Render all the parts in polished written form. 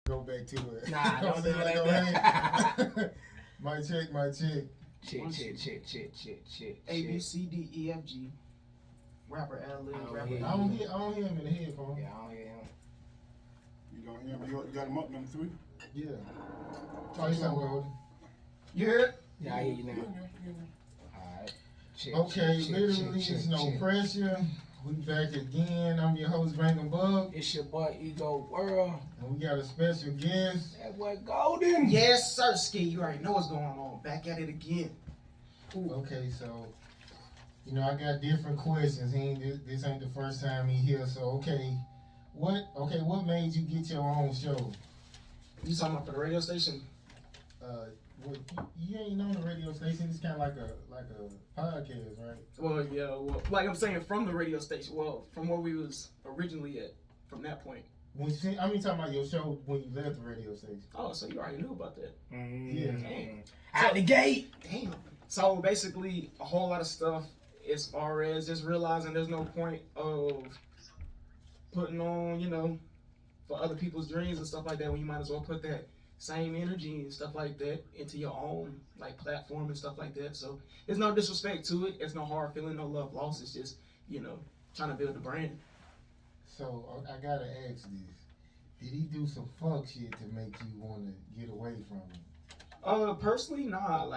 go back to it. Nah, don't do it like Go that. ahead. My check. Shit. A B C D E F G. Rapper ad lib. Oh, Rapper. yeah. I don't hear him in the headphones. Yeah, I don't hear him. You don't hear me? You got him up number 3? Yeah. Try something, Golden. You hear it? Yeah, I hear you now. Alright. Okay, literally, it's no pressure. We back again. I'm your host, Bang Bug. It's your boy Ego World. And we got a special guest. That boy Golden. Yes, sir, Ski. You already know what's going on. Back at it again. Okay, so, I got different questions. This ain't the first time he here, so what made you get your own show? You talking about for the radio station? You ain't on the radio station. It's kind of like a podcast, right? Well, yeah. Well, like I'm saying, from the radio station. Well, from where we was originally at. From that point. Talking about your show when you left the radio station. Oh, so you already knew about that. Yeah. Damn. Out the gate. Damn. So basically, a whole lot of stuff as far as just realizing there's no point of putting on, for other people's dreams and stuff like that when you might as well put that same energy and stuff like that into your own platform and stuff like that. So there's no disrespect to it. It's no hard feeling, no love lost. It's just, trying to build the brand. So I gotta ask this: did he do some fuck shit to make you want to get away from him? Personally, nah.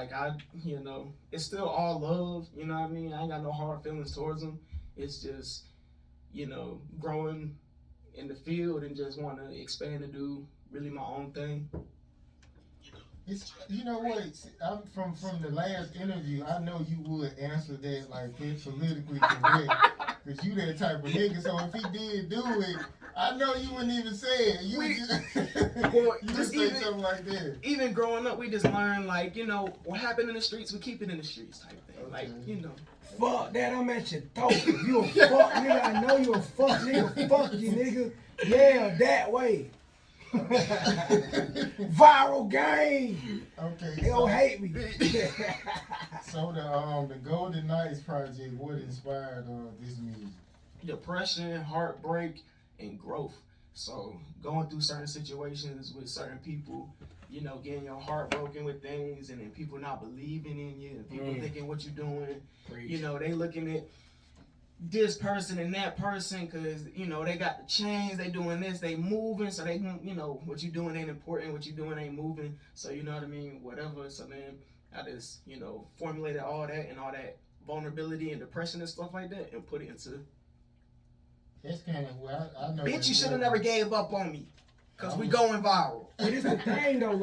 It's still all love. You know what I mean? I ain't got no hard feelings towards him. It's just, growing in the field and just want to expand and do really my own thing. It's I'm from the last interview. I know you would answer that it's politically correct, cause you that type of nigga. So if he did do it, I know you wouldn't even say it. You would just say something like that. Even growing up, we just learn what happened in the streets, we keep it in the streets type thing. Okay. Fuck that, I'm at your throat. If you a fuck nigga, I know you a fuck nigga. Fuck you, nigga. Yeah, that way. Viral game. Okay. They don't hate me. So the Golden Knights project, what inspired this music? Depression, heartbreak, and growth. So going through certain situations with certain people, getting your heart broken with things, and then people not believing in you, and people thinking what you're doing. Preach. They looking at this person and that person because, they got the chains, they doing this, they moving, so they, what you doing ain't important, what you doing ain't moving, so you know what I mean, whatever. So then I just, formulated all that and all that vulnerability and depression and stuff like that and put it into... That's kind of I know. Bitch, you should have never gave up on me because we going viral. But it's the thing though,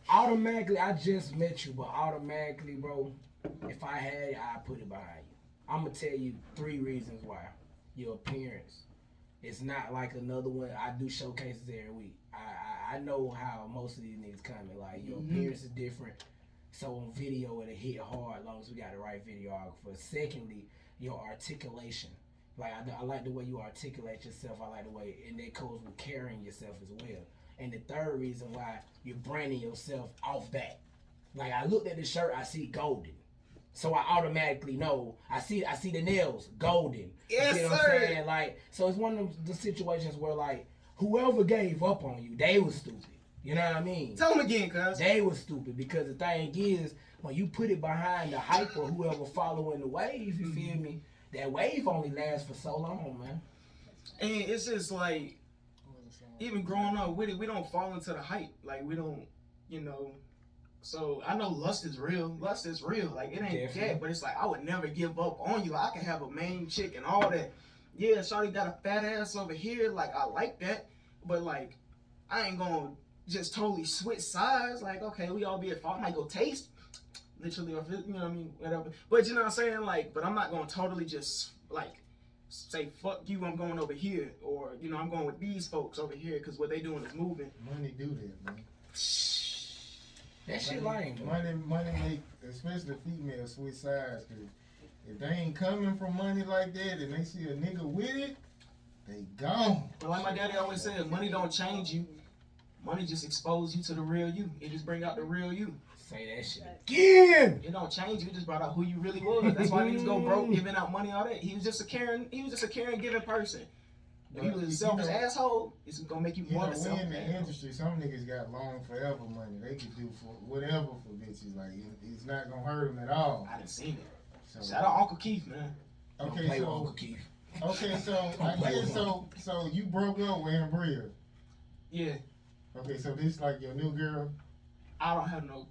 automatically, I just met you, but automatically, bro, if I had it, I'd put it behind you. I'm going to tell you 3 reasons why. Your appearance. It's not like another one. I do showcases every week. I know how most of these niggas coming. Your appearance is different. So on video, it'll hit hard as long as we got the right videographer. Secondly, your articulation. I like the way you articulate yourself. I like the way, and that goes with carrying yourself as well. And the third reason why you're branding yourself off that. I looked at the shirt, I see golden. So I automatically know. I see the nails, golden. Yes, you see what sir. I'm saying? So it's one of the situations where whoever gave up on you, they was stupid. You know what I mean? Tell them again, cuz. They was stupid because the thing is, when you put it behind the hype or whoever following the wave, you feel me? That wave only lasts for so long, man. And it's just even growing up with it, we don't fall into the hype. We don't, So I know lust is real. Lust is real. It ain't Definitely. that, but it's I would never give up on you. I can have a main chick and all that. Yeah, shawty got a fat ass over here. I like that, but I ain't gonna just totally switch sides. Okay, we all be at fault. I might go taste, literally, or you know what I mean, whatever. But you know what I'm saying? But I'm not gonna totally just say fuck you. I'm going over here, or I'm going with these folks over here because what they doing is moving. Money do that, man. That shit lame, man. Money make, especially females, switch sides. Cause if they ain't coming from money like that and they see a nigga with it, they gone. But like my daddy always said, money don't change you. Money just expose you to the real you. It just bring out the real you. Say that shit again. It don't change you. It just brought out who you really was. That's why niggas go broke, giving out money, all that. He was just a caring giving person. If you was a You selfish know- asshole, it's gonna make you You more know, of a we in selfish the asshole. industry, some niggas got long forever money. They could do for whatever for bitches. Like it's not gonna hurt them at all. I done seen it. So, Shout out Uncle Keith, man. Don't okay, play with Uncle so Keith. okay, so Don't play with so you broke up with Ambria. Yeah, Okay, so this like your new girl. I don't have no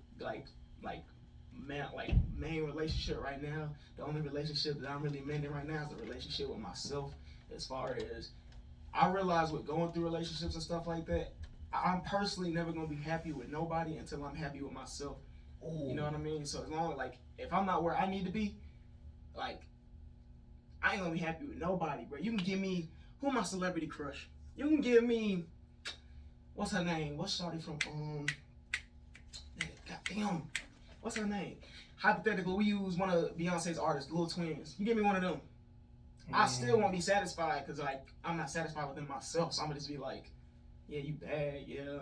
main relationship right now. The only relationship that I'm really mending right now is a relationship with myself. As far as I realize with going through relationships and stuff like that, I'm personally never gonna be happy with nobody until I'm happy with myself. Ooh. You know what I mean? So as long as like if I'm not where I need to be, like I ain't gonna be happy with nobody, bro. You can give me who my celebrity crush. You can give me what's her name? What's shawty from goddamn, what's her name? Hypothetically, we use one of Beyonce's artists, Little Twins. You give me one of them, I still won't be satisfied because like I'm not satisfied within myself. So I'm gonna just be like, yeah, you bad, yeah,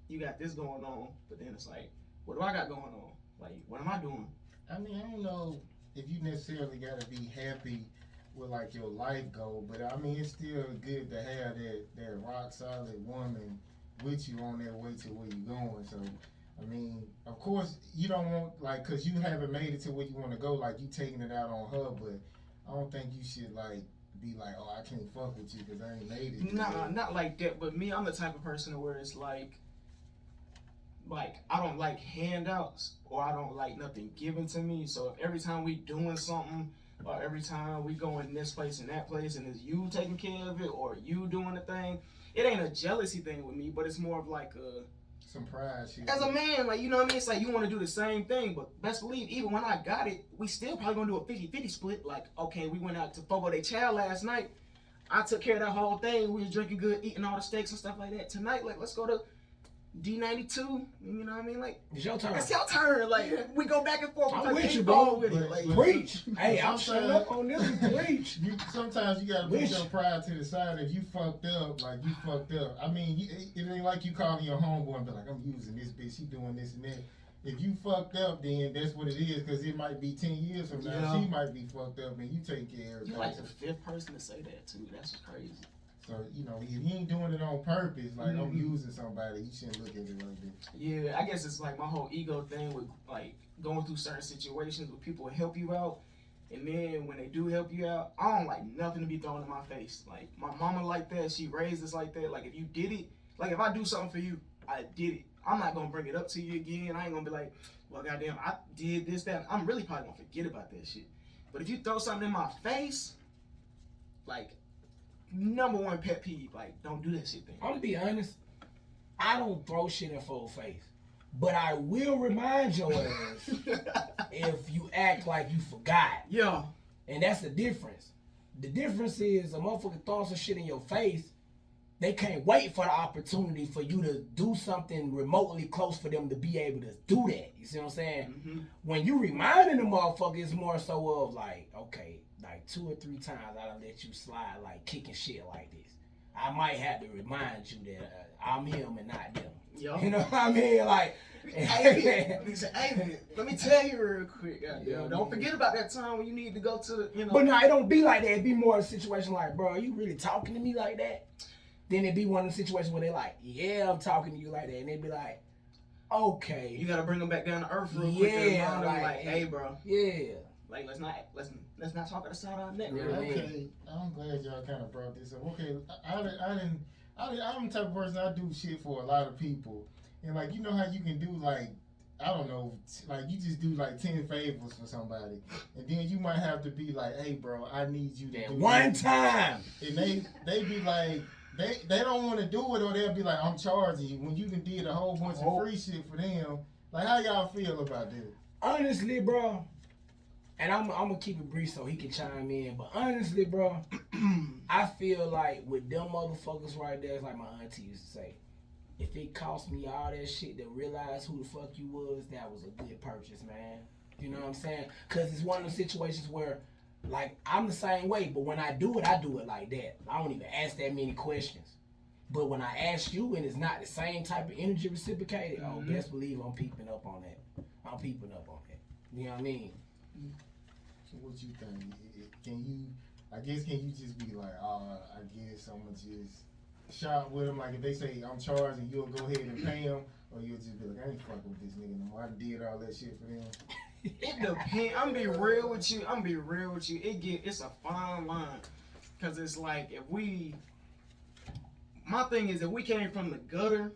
you got this going on, but then it's like, what do I got going on? Like, what am I doing? I mean, I don't know if you necessarily gotta be happy with like your life goal, but I mean it's still good to have that rock solid woman with you on that way to where you're going. So I mean, of course you don't want like, cause you haven't made it to where you want to go, like you taking it out on her, but I don't think you should like be like, oh, I can't fuck with you because I ain't made it. Nah, not like that. But me, I'm the type of person where it's like I don't like handouts or I don't like nothing given to me. So if every time we doing something or every time we go in this place and that place and it's you taking care of it or you doing the thing, it ain't a jealousy thing with me, but it's more of like a some pride shit. as a man, like, you know what I mean? It's like you want to do the same thing, but best believe, even when I got it, we still probably gonna do a 50-50 split. Like, okay, we went out to Fogo de Chao last night. I took care of that whole thing. We was drinking good, eating all the steaks and stuff like that. Tonight, like, let's go to D92. You know what I mean? Like, It's your turn. it's your turn. Like, we go back and forth. I'm We with keep you, bro. going with it. Like, Preach. Hey, I'm Sometimes- shutting up on this. Preach. You sometimes you gotta put Wish. your pride to the side. If you fucked up, like you fucked up. I mean, it ain't like you calling your homeboy and be like, I'm using this bitch, she doing this and that. If you fucked up, then that's what it is. Cause it might be 10 years from now, Yeah. she might be fucked up, and you take care of you're everything. like the fifth person to say that, too. That's crazy. So you know, if you ain't doing it on purpose, like I'm Mhm. using somebody, you shouldn't look at it like that. Yeah, I guess it's like my whole ego thing with like going through certain situations where people will help you out, and then when they do help you out, I don't like nothing to be thrown in my face. Like my mama like that, she raised us like that. Like if you did it, like if I do something for you, I did it. I'm not gonna bring it up to you again. I ain't gonna be like, well, goddamn, I did this, that. I'm really probably gonna forget about that shit. But if you throw something in my face, like number one pet peeve, like don't do that shit thing. I'm gonna be honest. I don't throw shit in full face, but I will remind your ass if you act like you forgot, Yeah. and that's the difference. The difference is a motherfucker throw some shit in your face. They can't wait for the opportunity for you to do something remotely close for them to be able to do that. You see what I'm saying? Mm-hmm. When you reminding the motherfucker, it's more so of like, okay, like 2 or 3 times I done let you slide, like kicking shit like this. I might have to remind you that I'm him and not them. Yo. You know what I mean? Like, Hey, let me tell you real quick, goddamn. Yeah, Don't man. forget about that time when you need to go to, you know. but no, it don't be like that. It be more a situation like, bro, are you really talking to me like that? Then it be one of the situations where they like, yeah, I'm talking to you like that, and they be like, okay, you gotta bring them back down to earth real quick and Yeah, remind them like, like, hey, bro, yeah. like let's not talk at the side of our neck. Yeah. Bro. Okay, I'm glad y'all kind of brought this up. Okay, I'm the type of person, I do shit for a lot of people, and like you know how you can do like, I don't know, like you just do like 10 favors for somebody, and then you might have to be like, hey bro, I need you to That do one this. time. And they be like, they don't want to do it, or they'll be like, I'm charging you when you done did a whole bunch of free shit for them. Like how y'all feel about that? Honestly, bro, and I'm gonna keep it brief so he can chime in. But honestly, bro, I feel like with them motherfuckers right there, it's like my auntie used to say, if it cost me all that shit to realize who the fuck you was, that was a good purchase, man. You know what I'm saying? Cause it's one of those situations where, like, I'm the same way, but when I do it like that. I don't even ask that many questions. But when I ask you and it's not the same type of energy reciprocated, oh, best believe I'm peeping up on that. I'm peeping up on that. You know what I mean? So what you think? Can you I guess can you just be like, I guess I'm gonna just shop with them. Like if they say I'm charging, you'll go ahead and pay them, or you'll just be like, I ain't fucking with this nigga no more. I done did all that shit for them. It depends. I'm be real with you. It's a fine line, cause it's like my thing is if we came from the gutter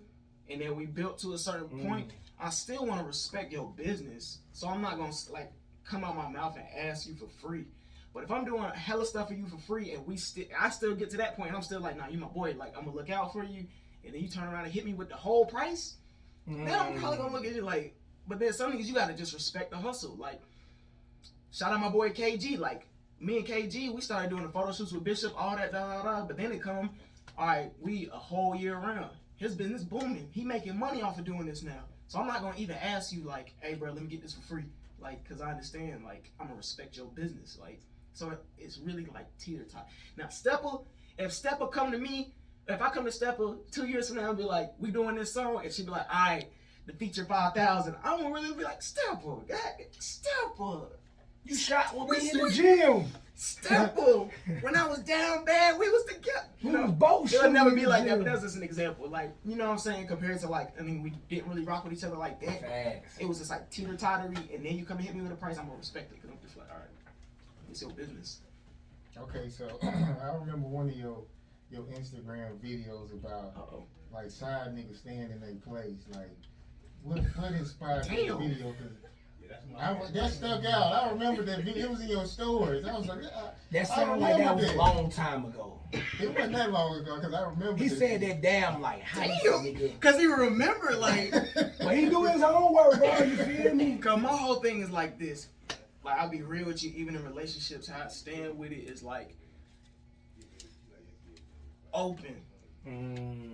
and then we built to a certain point, I still want to respect your business. So I'm not gonna like come out my mouth and ask you for free. But if I'm doing hella stuff for you for free and I still get to that point and I'm still like, nah, you my boy, like I'm gonna look out for you, and then you turn around and hit me with the whole price, then I'm probably gonna look at you like, but there's some niggas you gotta just respect the hustle. Like, shout out my boy KG, like me and KG, we started doing the photo shoots with Bishop, all that, but then it come, all right, we a whole year round. His business booming. He making money off of doing this now. So I'm not gonna even ask you like, hey bro, let me get this for free. Like, cause I understand, like, I'm gonna respect your business. Like, so it's really like teeter-totter. Now, if Stepper come to me, if I come to Stepper 2 years from now and be like, we doing this song, and she be like, all right, the feature 5,000, I'm gonna really be like, Stepper, You shot with me in the gym. Stepper, when I was down bad, we was together. We was both It'll never shooting be in the like that, gym. but that's just an example. Like, you know what I'm saying? Compared to like, I mean, we didn't really rock with each other like that. Facts. It was just like teeter-tottery, and then you come and hit me with a price, I'm gonna respect it, because I'm just like, all right, it's your business. Okay, so I remember one of your Instagram videos about like side niggas staying in their place. Like, what inspired that video? Cause that stuck out. I remember that video. It was in your stories. I was like, That sounded like that was a long time ago. It wasn't that long ago because I remember. He said that damn like Damn, nigga. because he remember like, But he doing his homework, bro. You feel me? cause my whole thing is like this. Like, I'll be real with you, even in relationships, how I stand with it is like open.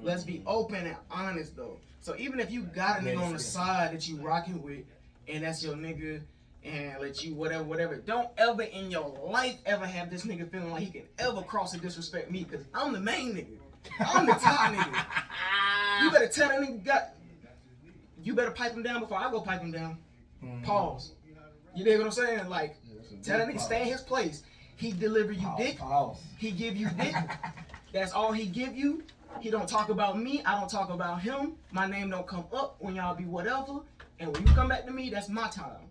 Let's be open and honest though. So even if you got a nigga on the side that you rocking with, and that's your nigga, and let you whatever, don't ever in your life ever have this nigga feeling like he can ever cross and disrespect me, cause I'm the main nigga. I'm the top nigga. You better tell that nigga you better pipe him down before I go pipe him down. Pause. You dig what I'm saying? Like, tell that nigga stay in his place. He deliver you dick. He give you dick. That's all he give you. He don't talk about me. I don't talk about him. My name don't come up when y'all be whatever. And when you come back to me, that's my time.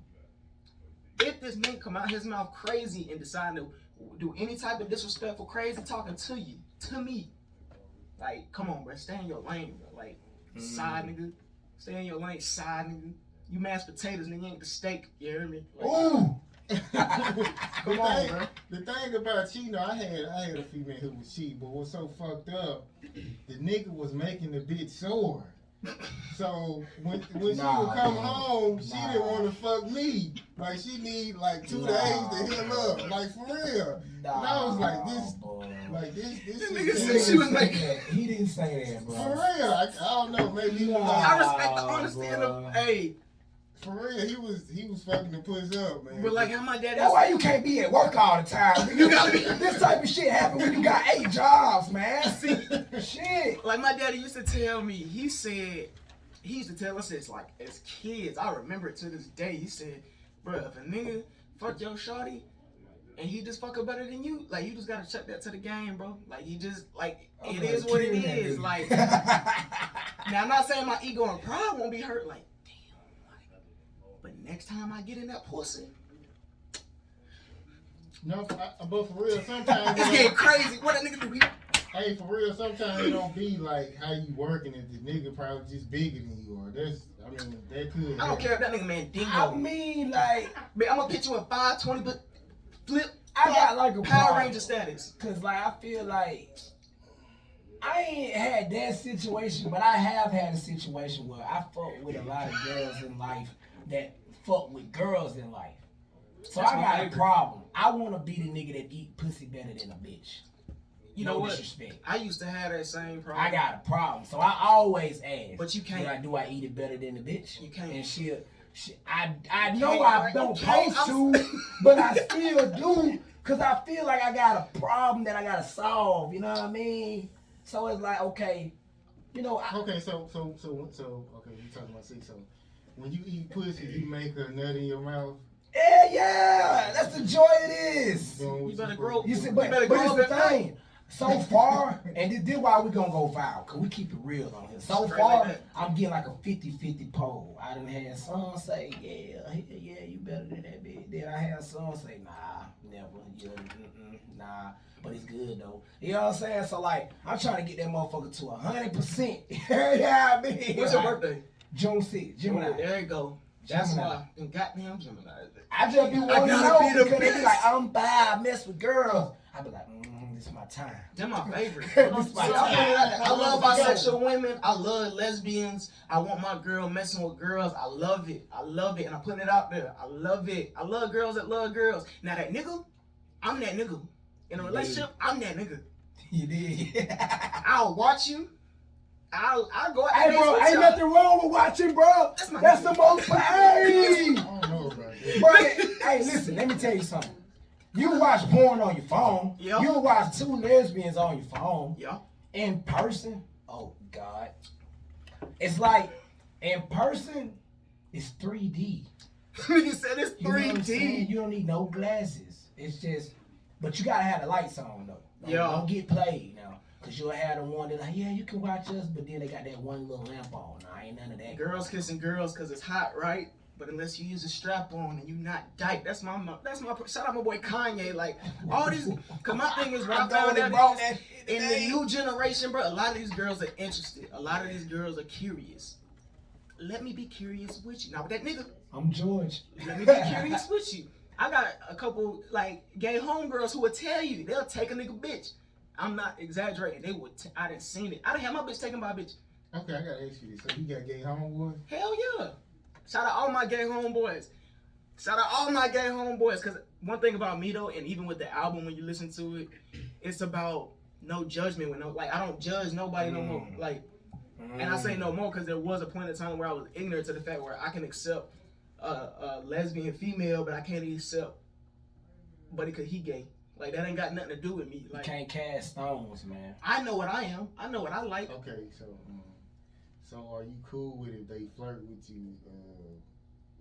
If this nigga come out his mouth crazy and decide to do any type of disrespectful, crazy talking to me, like, come on, bro, stay in your lane, bro. Like, side nigga, stay in your lane, side nigga. You mashed potatoes, nigga, ain't the steak. You hear me? Like, ooh. Come on, bro. The thing about cheating, I had a female who was cheating, but what's so fucked up, the nigga was making the bitch sore. So when she would come home, she didn't want to fuck me. Like, she need like 2 days to heal up. Like, for real. And I was like, this nigga said she was making. He didn't say that, bro. For real. I don't know, maybe he was I like, respect the honesty of the, hey, for real, he was fucking the puss up, man. but like how my daddy. That's why you can't be at work all the time. You gotta be. This type of shit happen when you got 8 jobs, man. Shit. Like my daddy used to tell me, he used to tell us this, like, as kids, I remember it to this day, he said, bro, if a nigga fuck your shorty, and he just fuck her better than you, like, you just gotta check that to the game, bro. Like, you just, like, it is what it is. Like, now I'm not saying my ego and pride won't be hurt, like, damn, like, but next time I get in that pussy, No, but for real, sometimes it's getting crazy. What that nigga do? Hey, for real, sometimes it don't be like how you working if the nigga probably just bigger than you or that could. I don't care if that nigga man dingo. I mean, like, Man, I'm gonna pitch you in 520, but flip. I got like a Power problem. Ranger status. Cause like I feel like I ain't had that situation, but I have had a situation where I fuck with a lot of girls in life that fuck with girls in life. So That's I my got favorite. a problem. I want to be the nigga that eat pussy better than a bitch. You No know what? disrespect. I used to have that same problem. I got a problem, so I always ask. But you can't. Do I eat it better than the bitch? You can't. And I know can't, I right? don't You can't. supposed to, but I still do, cause I feel like I got a problem that I gotta solve. You know what I mean? So it's like, okay, you know. Okay, so okay, you talking about sex. So when you eat pussy, you make a nut in your mouth. Yeah, that's the joy it is. Doing what You better supposed grow. to You do. see, You but better here's grow the up at thing. So far, and this is why we gonna go viral, cause we keep it real on here. So Straight far, like that. I'm getting like a 50-50 poll. I done had some say, yeah, you better than that bitch. Then I had some say, nah, never, yeah, nah. But it's good though. You know what I'm saying? So like, I'm trying to get that motherfucker to 100%. Yeah, I mean, What's your birthday? June 6th, Gemini. There you go. That's Gemini. why. And goddamn Gemini. I just be wanting to gotta know be the because they be best. like, I'm bi, I mess with girls. I be like, this is my time. They're my favorite. This my See, time. I love bisexual women. I love lesbians. I want my girl messing with girls. I love it. I love it. And I'm putting it out there. I love it. I love girls that love girls. Now that nigga, I'm that nigga. In a relationship, I'm that nigga. You did. I'll watch you. I'll go out Hey, there bro, with ain't y'all. nothing wrong with watching, bro. That's the most. Hey, I don't know about that. bro. Hey, listen, let me tell you something. You watch porn on your phone. Yeah. You watch 2 lesbians on your phone. Yeah. In person, oh God, it's like in person, it's 3D. Nigga said it's You know what I'm saying? 3D. You don't need no glasses. It's just, but you gotta have the lights on though. Yeah. Don't get played now, cause you'll have the one that like, yeah, you can watch us, but then they got that one little lamp on. Nah, ain't none of that. Girls kissing girls because it's hot, right? But unless you use a strap on and you not dyke, that's my shout out my boy Kanye. Like all these, cause my thing is what I found out is, in the new generation, bro, a lot of these girls are interested. A lot of these girls are curious. Let me be curious with you. Now with that nigga, I'm George. let me be curious with you. I got a couple like gay homegirls who will tell you they'll take a nigga bitch. I'm not exaggerating. They would. I done seen it. I done had my bitch taken by a bitch. Okay, I gotta ask you this. So you got gay homeboys? Hell yeah. Shout out all my gay homeboys. Shout out all my gay homeboys. Cause one thing about me though, and even with the album when you listen to it, it's about no judgment with no like I don't judge nobody no more. Like and I say no more because there was a point in time where I was ignorant to the fact where I can accept a lesbian female, but I can't accept buddy cause he gay. Like that ain't got nothing to do with me. You Like can't cast stones, man. I know what I am. I know what I like. Okay, so are you cool with it? They flirt with you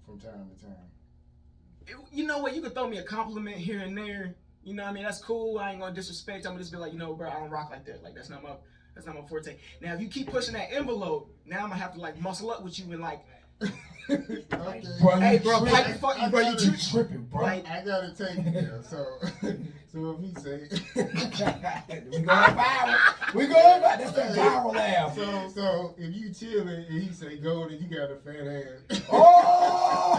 from time to time. You know what? You can throw me a compliment here and there. You know what I mean? That's cool. I ain't gonna disrespect. I'm gonna just be like, you know, bro, I don't rock like that. Like that's not my forte. Now if you keep pushing that envelope, now I'm gonna have to like muscle up with you and like, Okay. Bro, hey you bro, tripping. pipe the fuck you, bro. You You tripping, bro. Like- I gotta take it there. So if he say we going viral. We going viral. That's that viral laugh. so if you chilling and he say go, then you got a fat ass. Oh!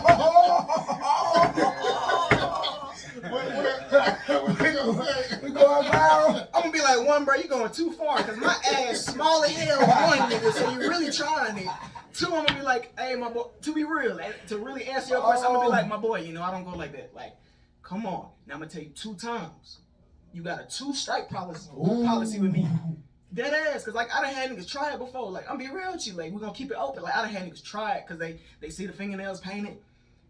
What you gonna say? We going viral. I'm gonna be like, one, bro, you going too far because my ass small as hell. One nigga, so you really trying it. Two, I'm gonna be like, hey, my boy. To be real, like, to really answer your question, I'm gonna be like, my boy, you know, I don't go like that. Like, come on. Now I'm gonna tell you 2 times. You got a 2-strike policy with me. Dead ass, cause like I done had niggas try it before. Like I'm be real with you, like we're gonna keep it open. Like I done had niggas try it, cause they see the fingernails painted,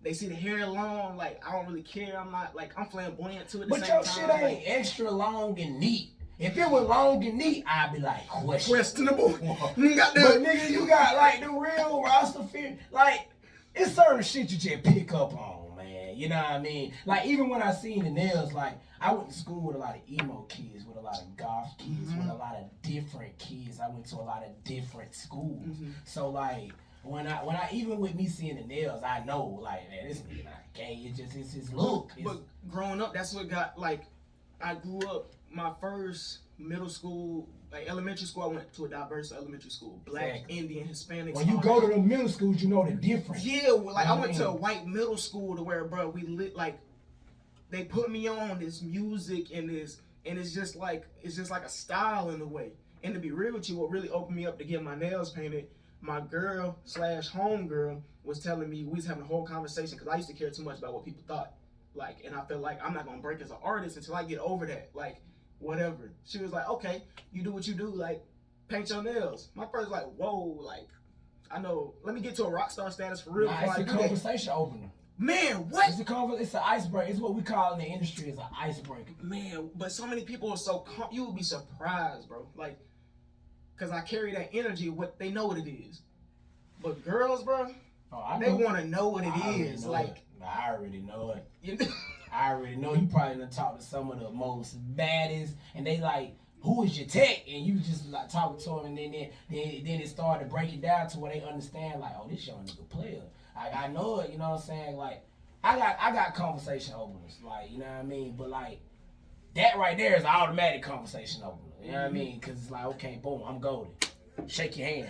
they see the hair long. Like I don't really care. I'm not like I'm flamboyant to it. At the But same your time. shit ain't extra long and neat. If it was long and neat, I'd be like, questionable. But Goddamn. nigga, you got like the real roster fit. Like, it's certain shit you just pick up on, man. You know what I mean? Like, even when I seen the nails, like, I went to school with a lot of emo kids, with a lot of goth kids, with a lot of different kids. I went to a lot of different schools. So, like, when I even with me seeing the nails, I know, like, man, this nigga not gay. It's his look. But growing up, that's what got like. I grew up. My first middle school, like elementary school, I went to a diverse elementary school. Black, Exactly. Indian, Hispanics. When you all go that. to the middle schools, you know the difference. Yeah, well, like You know I what went I to a mean? white middle school to where, bro, we lit like they put me on this music and it's just like a style in a way. And to be real with you, what really opened me up to get my nails painted, my girl / homegirl was telling me, we was having a whole conversation because I used to care too much about what people thought. Like, and I felt like I'm not gonna break as an artist until I get over that. Like, whatever. She was like, okay, you do what you do, like paint your nails. My first like, whoa, like I know. Let me get to a rock star status for real Nah, before it's I a do that. conversation opener. Man, what? It's an icebreaker. It's what we call in the industry as an icebreaker. Man, but so many people are so you would be surprised, bro. Like, cause I carry that energy. What they know what it is, but girls, bro, Oh, I they know. want to know what it I already is. know Like, that. I already know it. You know? I already know you probably done talked to some of the most baddest, and they like, who is your tech? And you just like talking to them, and then it started to break it down to where they understand like, oh, this young nigga player. I know it, you know what I'm saying? Like, I got conversation openers, like, you know what I mean? But like, that right there is an automatic conversation opener. You know what I mean? Because it's like, okay, boom, I'm golden. Shake your hand.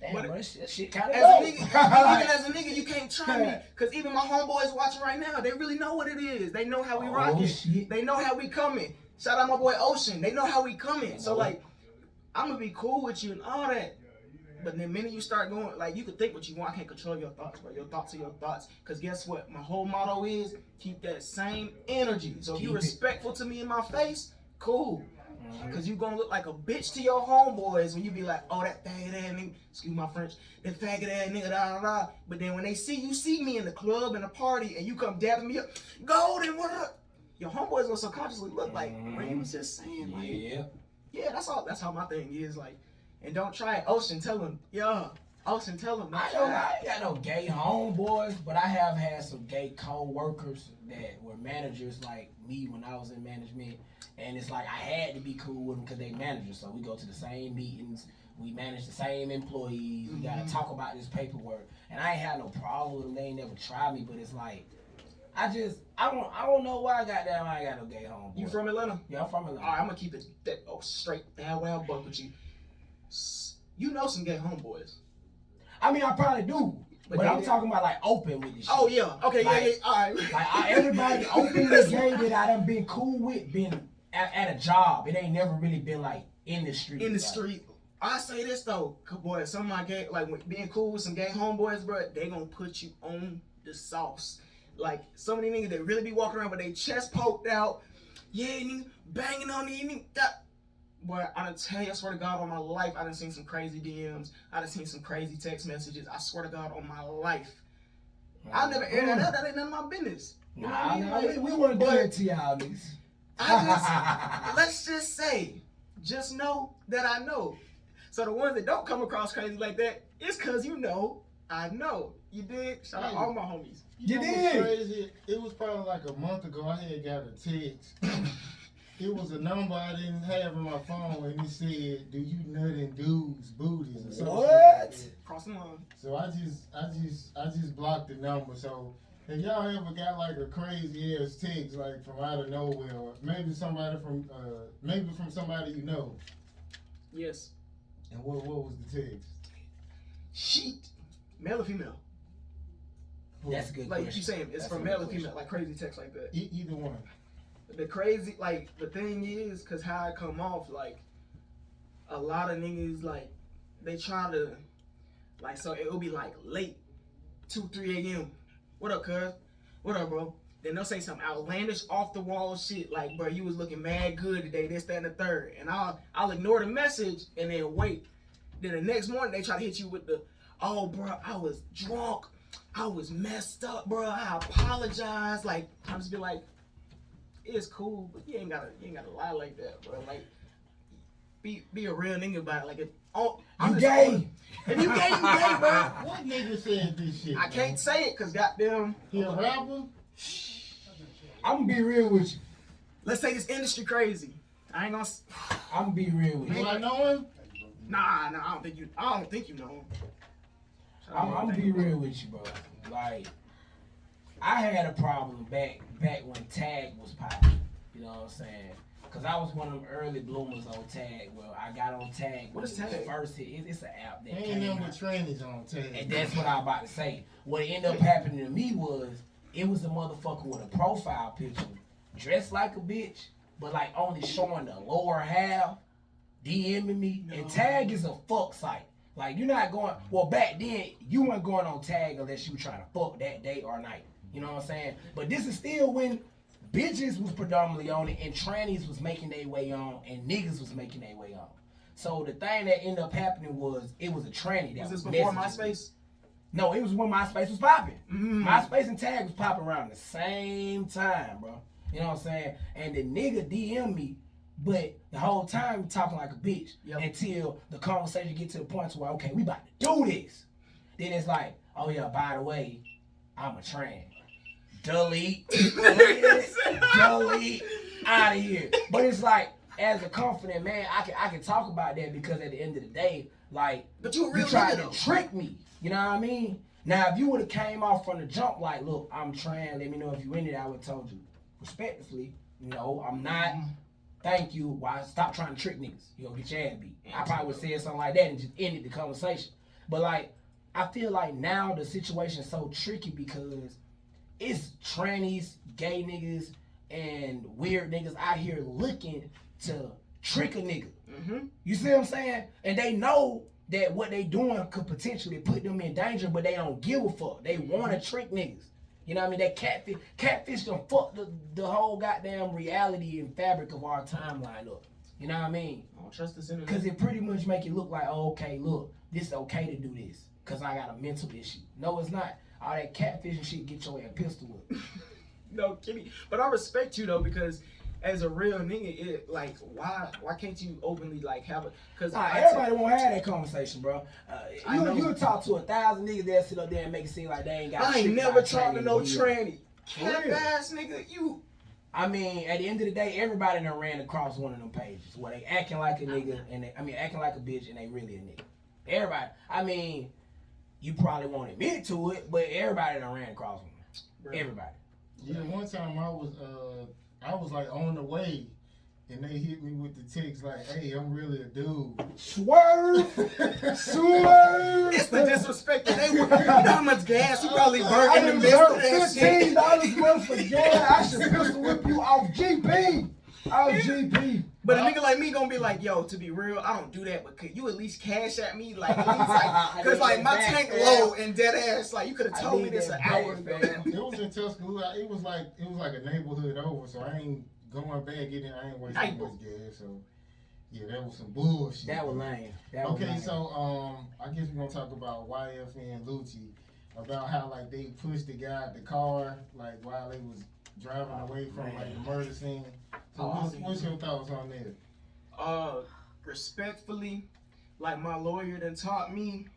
Damn, But bro, that shit kind of As a nigga, even as a nigga, you can't try me. Cause even my homeboys watching right now, they really know what it is. They know how we rocking. Shit. They know how we coming. Shout out my boy Ocean. They know how we coming. So like, I'm gonna be cool with you and all that. But the minute you start going, like, you can think what you want. I can't control your thoughts, bro. Your thoughts are your thoughts. Cause guess what? My whole motto is keep that same energy. So if you're respectful to me in my face, cool. Cause you gonna look like a bitch to your homeboys when you be like, oh, that faggot ass nigga, excuse my French, that faggot ass nigga, da da da. But then when they see me in the club and a party and you come dabbing me up, Golden, what up? Your homeboys gonna subconsciously look like, man, you was just saying, like, yeah, that's all. That's how my thing is, like, and don't try it. Ocean, tell him, Ocean, tell him. I ain't got no gay homeboys, but I have had some gay co-workers that were managers like me when I was in management. And it's like I had to be cool with them because they managers. So we go to the same meetings. We manage the same employees. We got to talk about this paperwork. And I ain't had no problem with them. They ain't never tried me. But it's like, I don't know why I got that. I ain't got no gay homeboy. You from Atlanta? Yeah, I'm from Atlanta. All right, I'm going to keep it straight. That way I'll buck with you. You know some gay homeboys. I mean, I probably do. But I'm talking about like open with this shit. Oh, yeah. Okay, like, yeah. All right. Like everybody openly gay that I done been cool with, been at a job. It ain't never really been like in the street. In the street. I say this though, boy, some of my gay, like being cool with some gay homeboys, bro, they gonna put you on the sauce. Like some of these niggas that really be walking around with their chest poked out, yeah, nigga, banging on the that. Boy, I done tell you, I swear to God, on my life, I done seen some crazy DMs. I done seen some crazy text messages. I swear to God, on my life. I never aired that out. That ain't none of my business. You know what I mean? Like, we want to do that to y'all niggas. Let's just say, just know that I know. So the ones that don't come across crazy like that, it's cause you know I know. You did? Shout out all my homies. You know what's crazy? It was probably like a month ago. I had got a text. It was a number I didn't have in my phone, and it said, "Do you nut in dudes' booties?" Or something. What? Cross the line. So I just blocked the number. So if y'all ever got like a crazy ass text like from out of nowhere, or maybe somebody from somebody you know. Yes. And what was the text? Sheet. Male or female? That's a good like question. You saying, it's from male or female, like crazy text like that. Either one. The crazy, like, the thing is, cause how I come off, like, a lot of niggas, like, they try to, like, so it'll be like late, 2, 3 a.m. What up, cuz? What up, bro? Then they'll say some outlandish, off the wall shit, like, bro, you was looking mad good today, this, that, and the third. And I'll ignore the message and then wait. Then the next morning they try to hit you with the, oh, bro, I was drunk, I was messed up, bro, I apologize. Like, I just be like, it's cool, but you ain't gotta lie like that, bro. Like, be a real nigga about it. Like, I'm gay. If you gay, bro. What nigga said this shit? I can't say it, cause goddamn, He a rapper? I'm gonna be real with you. let's say this industry crazy. I ain't gonna. I'm gonna be real with Do you. I know him? Nah, I don't think you know him. I'm gonna be real with you, bro. Like, I had a problem back when Tag was popping. You know what I'm saying? Cause I was one of them early bloomers on Tag. Well, I got on Tag. What is when it was Tag? First hit. It's an app that Ain't came them out. with trannies on tag. And that's what I was about to say. What ended up happening to me was it was a motherfucker with a profile picture, dressed like a bitch, but like only showing the lower half, DMing me. And Tag is a fuck site. Like, you're not going, well, back then, you weren't going on Tag unless you were trying to fuck that day or night. You know what I'm saying? But this is still when bitches was predominantly on it and trannies was making their way on and niggas was making their way on. So the thing that ended up happening was it was a tranny that Was was this before messaging me. MySpace? No, it was when MySpace was popping. Mm. MySpace and Tag was popping around the same time, bro. You know what I'm saying? And the nigga DM me, but the whole time we talking like a bitch until the conversation get to the point to where, okay, we about to do this. Then it's like, oh yeah, by the way, I'm a trans. Delete. Delete. Out of here. But it's like, as a confident man, I can talk about that because at the end of the day, like, But you a real tried nigga, to though. trick me. You know what I mean? Now, if you would have came off from the jump like, look, I'm trans, let me know if you in it, I would have told you respectfully, no, I'm not. Thank you. Why? Stop trying to trick niggas. You gonna get your ass beat. I probably would have said something like that and just ended the conversation. But like, I feel like now the situation's so tricky because it's trannies, gay niggas, and weird niggas out here looking to trick a nigga. Mm-hmm. You see what I'm saying? And they know that what they doing could potentially put them in danger, but they don't give a fuck. They want to trick niggas. You know what I mean? That catfish done fuck the whole goddamn reality and fabric of our timeline up. You know what I mean? I don't trust this internet. Because it pretty much make it look like, oh, okay, look, this is okay to do this because I got a mental issue. No, it's not. All that catfish and shit get your ass pistol whipped. No kidding. But I respect you though because as a real nigga, it like why can't you openly like have a? Because everybody won't have that conversation, bro. I know. You'll talk to 1,000 niggas that sit up there and make it seem like they ain't got. I ain't shit never about talked to no tranny. For Cap real. ass nigga, you. I mean, at the end of the day, everybody done ran across one of them pages where they acting like a nigga and acting like a bitch and they really a nigga. Everybody. I mean, you probably won't admit to it, but everybody done ran across one. Right. Everybody. Yeah, one time I was like on the way, and they hit me with the text like, "Hey, I'm really a dude." Swerve! Swerve! It's the disrespect that they were. You know how much gas you probably burnt I in the done midst of burnt that shit. $15 worth of gas. I should pistol whip you off GP. Off GP. But a nigga like me gonna be like, yo, to be real, I don't do that, but could you at least cash at me? Like, at least, like, cause like my tank low and dead ass, like you could have told me this an hour ago. It was in Tuscaloosa. It was like a neighborhood over, so I ain't going back in there. I ain't wasting much gas. So yeah, that was some bullshit. That was lame. That was Okay, lame. so I guess we're gonna talk about YF and Lucci, about how like they pushed the guy out the car like while they was driving away from like the murder scene. So what's your thoughts on that? Respectfully, like my lawyer done taught me,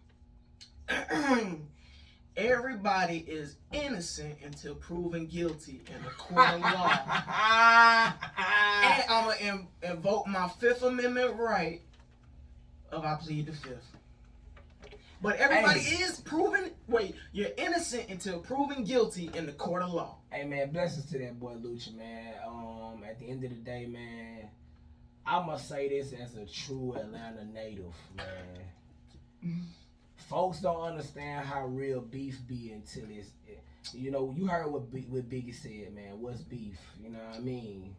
everybody is innocent until proven guilty in the court of law. And I'm gonna invoke my Fifth Amendment right of I plead the Fifth. But everybody is proven. Wait, you're innocent until proven guilty in the court of law. Hey man, blessings to that boy Lucci, man. At the end of the day, man, I must say this as a true Atlanta native, man. Folks don't understand how real beef be until it's, you know, you heard what Biggie said, man. What's beef? You know what I mean?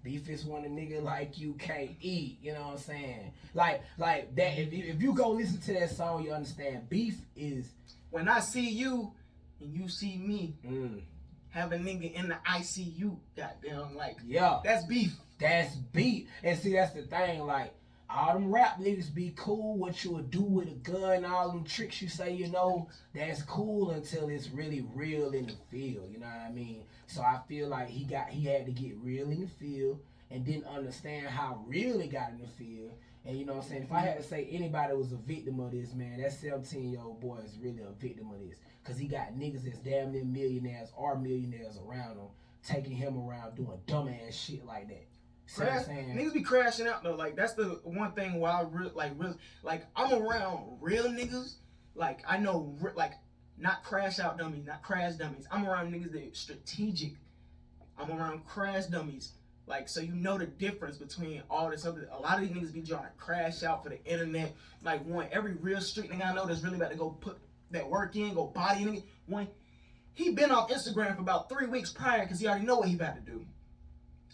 Beef is when a nigga like you can't eat. You know what I'm saying? Like that. If you go listen to that song, you understand. Beef is when I see you and you see me. Have a nigga in the ICU, goddamn, like, yeah, that's beef. That's beef. And see, that's the thing, like, all them rap niggas be cool, what you would do with a gun, all them tricks you say, you know, that's cool until it's really real in the field, you know what I mean? So I feel like he had to get real in the field and didn't understand how real it got in the field. And you know what I'm saying? If I had to say anybody was a victim of this, man, that 17-year-old boy is really a victim of this. Because he got niggas that's damn near millionaires or millionaires around him, taking him around doing dumbass shit like that. See what I'm saying? Niggas be crashing out though. Like that's the one thing why I like I'm around real niggas. Like I know like not crash out dummies, not crash dummies. I'm around niggas that strategic. I'm around crash dummies. Like, so you know the difference between all this other. A lot of these niggas be trying to crash out for the internet. Like, every real street nigga I know that's really about to go put that work in, go body a nigga. He been off Instagram for about 3 weeks prior because he already know what he about to do.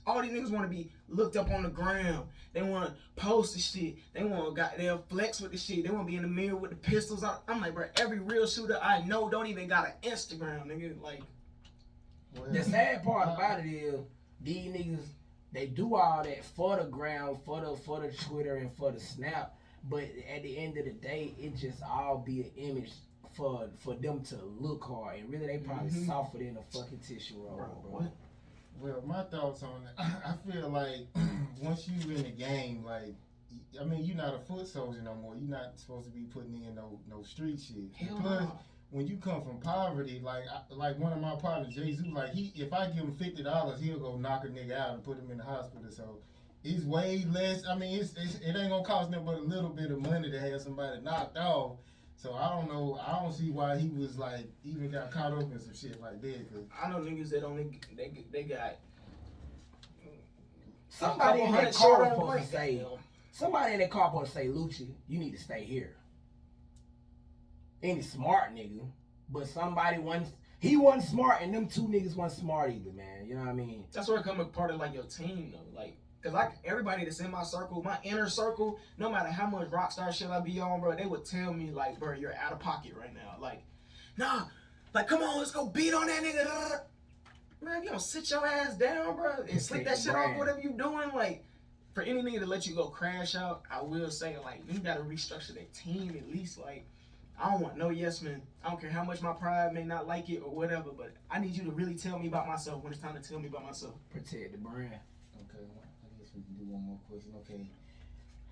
All these niggas want to be looked up on the ground. They want to post the shit. They want to goddamn flex with the shit. They want to be in the mirror with the pistols out. I'm like, bro, every real shooter I know don't even got an Instagram, nigga. Like, the sad part about it is these niggas, they do all that for the ground, for the Twitter and for the Snap, but at the end of the day, it just all be an image for them to look hard, and really they probably softer than a fucking tissue roll, bro. What? Well, my thoughts on it, I feel like once you in the game, like, I mean, you're not a foot soldier no more. You're not supposed to be putting in no street shit. Hell Plus, no. when you come from poverty, like one of my partners, Jay Z, like if I give him $50, he'll go knock a nigga out and put him in the hospital. So it's way less. I mean, it ain't gonna cost them but a little bit of money to have somebody knocked off. So I don't know. I don't see why he was like even got caught up in some shit like that. Cause I know niggas that only they got Somebody in that $200 short car on the supposed break. to say, somebody in that car supposed to say, Lucci, you need to stay here. Any smart nigga, but somebody he wasn't smart, and them two niggas wasn't smart either, man. You know what I mean? That's where it come a part of like your team though, like. Cause like everybody that's in my circle, my inner circle, no matter how much rockstar shit I be on, bro, they would tell me like, bro, you're out of pocket right now. Like, nah, like come on, let's go beat on that nigga. Man, you don't sit your ass down, bro, and slick that shit off, whatever you doing. Like, for any nigga to let you go crash out, I will say like, you gotta restructure that team at least. Like, I don't want no yes man. I don't care how much my pride may not like it or whatever, but I need you to really tell me about myself when it's time to tell me about myself. Protect the brand. okay, I guess we can do one more question. Okay,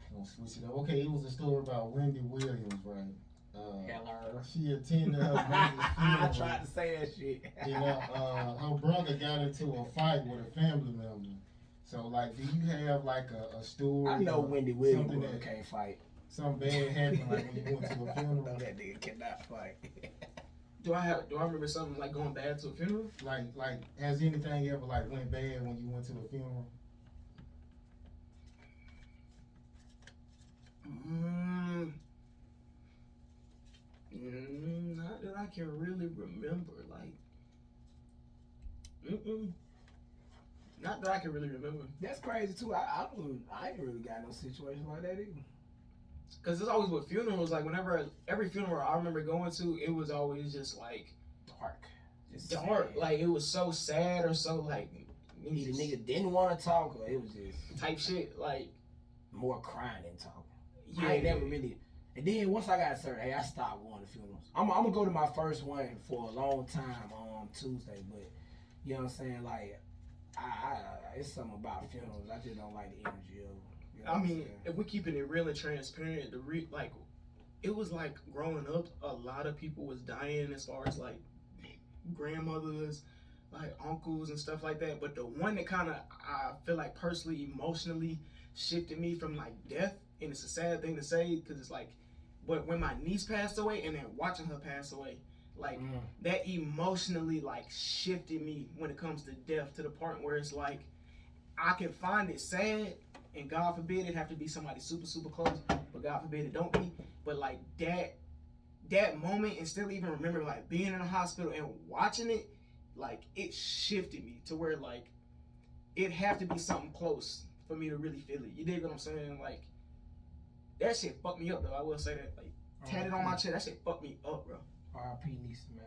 I'm gonna switch it up. Okay, it was a story about Wendy Williams, right? Hello. She attended her mother's I funeral. tried to say that shit. Her brother got into a fight with a family member. So, like, do you have like a story? I know or Wendy Williams something brother that can't fight. something bad happened, like when you went to a I funeral? know that nigga cannot fight. Do I remember something like going bad to a funeral? Like, has anything ever like went bad when you went to a funeral? Not that I can really remember. Like, not that I can really remember. That's crazy too. I ain't really got no situation like that either. Cause it's always with funerals. Like whenever every funeral I remember going to, it was always just like Dark. Just dark. sad. Like it was so sad or so like Either nigga didn't want to talk or it was just type shit. Like more crying than talking. yeah, I ain't never really. And then once I got a certain age, I stopped going to funerals. I'm gonna go to my first one for a long time on Tuesday, but you know what I'm saying? Like, I it's something about funerals. I just don't like the energy of. You know I what I'm mean, saying? if we're keeping it real and transparent, like it was like growing up, a lot of people was dying as far as like grandmothers, like uncles and stuff like that. But the one that kind of I feel like personally, emotionally shifted me from like death, and it's a sad thing to say because it's like, but when my niece passed away and then watching her pass away, like that emotionally like shifted me when it comes to death to the point where it's like I can find it sad. And God forbid it have to be somebody super, super close, but God forbid it don't be. But like that moment and still even remember like being in the hospital and watching it, like it shifted me to where like it have to be something close for me to really feel it. You dig what I'm saying? Like that shit fucked me up though. I will say that. Like tatted on my chest, that shit fucked me up, bro. R.I.P. Nisa, man.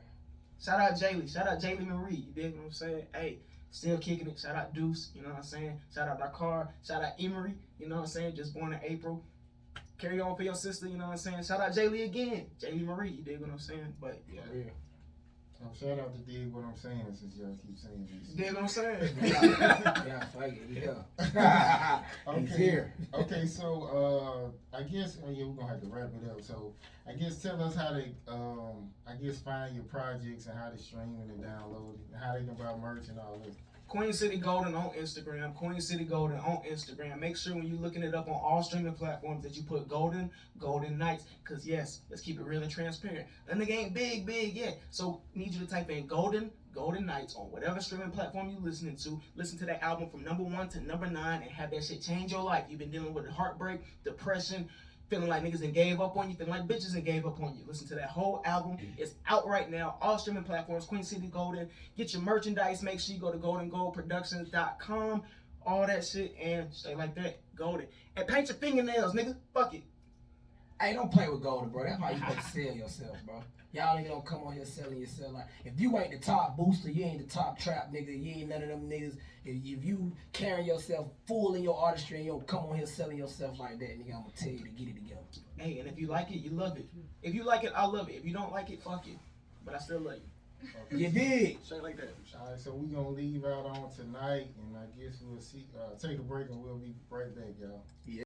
Shout out Jaylee. Shout out Jaylee Marie. You dig what I'm saying? Hey. Still kicking it. Shout out Deuce, you know what I'm saying? Shout out Dakar. Shout out Emery, you know what I'm saying? Just born in April. Carry on for your sister, you know what I'm saying? Shout out Jaylee again. Jaylee Marie, you dig what I'm saying? But yeah. For real. Shout out to dig what I'm saying since y'all keep saying this. You dig what I'm saying? Yeah, fuck it. Yeah. He's Okay. here. Okay, so I guess yeah, we're gonna have to wrap it up. So I guess tell us how to find your projects and how to stream and download it, and how they can buy merch and all this. Queen City Golden on Instagram. Queen City Golden on Instagram. Make sure when you're looking it up on all streaming platforms that you put Golden Knights. Cause yes, let's keep it real and transparent. That nigga ain't big yet. So need you to type in Golden Knights on whatever streaming platform you listening to. Listen to that album from number 1 to number 9 and have that shit change your life. You've been dealing with heartbreak, depression, feeling like niggas done gave up on you, feeling like bitches done gave up on you. Listen to that whole album. It's out right now. All streaming platforms, Queen City Golden. Get your merchandise. Make sure you go to goldengoldproductions.com. All that shit and stay like that. Golden. And paint your fingernails, nigga. Fuck it. Hey, don't play with Golden, bro. That's how you supposed to sell yourself, bro. Y'all niggas don't come on here selling yourself like if you ain't the top booster, you ain't the top trap nigga, you ain't none of them niggas. If you carrying yourself full in your artistry and you don't come on here selling yourself like that, nigga, I'm gonna tell you to get it together. Hey, and if you like it, you love it. If you like it, I love it. If you don't like it, fuck it. But I still love you. Okay. You dig? Straight like that. All right, so we're gonna leave out on tonight, and I guess we'll see. Take a break, and we'll be right back, y'all. Yeah.